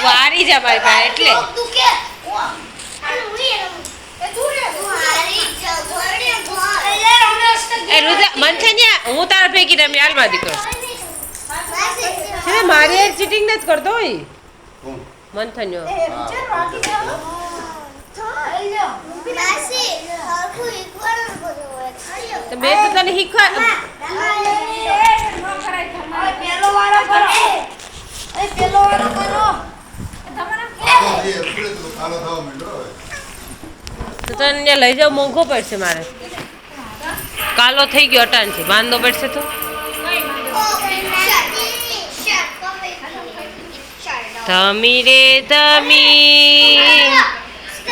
વારી જા મારી પાસે એટલે મંથનિયા હું તારા ભેગી રમી હાલમાં દીકરો મારી એક ચીટિંગ નથી કરતો હોય મંથન્યો તો મેં તો તને શીખવા તો તને લઈ જાવ મોંઘો પડશે મારે કાલો થઈ ગયો અટાણથી વાંધો પડશે તો ધમી રે ધમી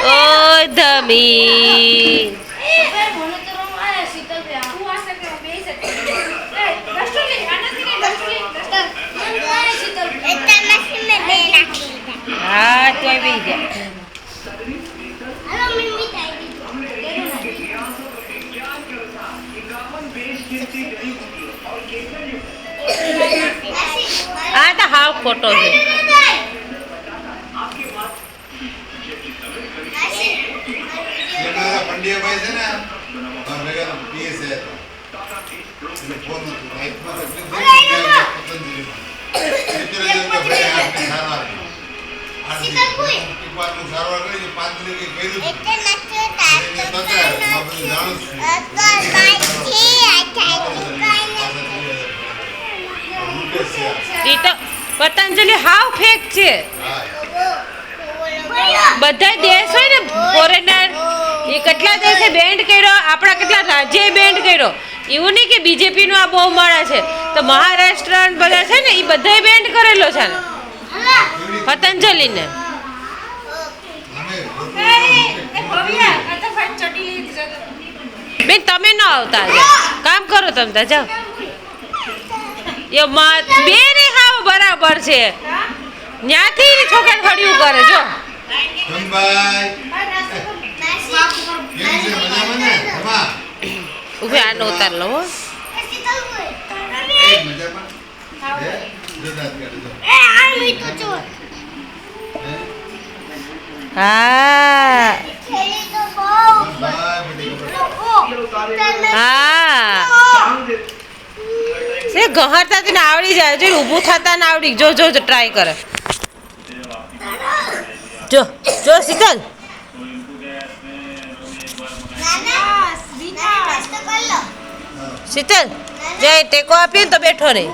ઓ ધમી હા ત્યાં બી ગયા આ તો હાવ ખોટો છે પતંજલિ હાવ ફેક છે બધા દેશ હોય ને ફોરેનર એ કેટલા દેશે બેન્ડ કર્યો આપણા કેટલા રાજ્યએ બેન્ડ કર્યો એવું નહીં કે બીજેપી નું આ બહુ મળે છે તો મહારાષ્ટ્ર બધા છે ને એ બધાએ બેન્ડ કરેલો છે ને પતંજલિ ને બેન તમે ન આવતા કામ કરો તમે જાઓ બે ને હાવ બરાબર છે ન્યાથી છોકરા ફળિયું કરે જો ઉભે આનો ઉતાર લો હા હા સે ગહરતા તને આવડી જાય જો ઊભું થતા ને આવડી જો જો ટ્રાય કરે જો જો શીતલ શીતલ જય ટેકો આપીએ તો બેઠો રહે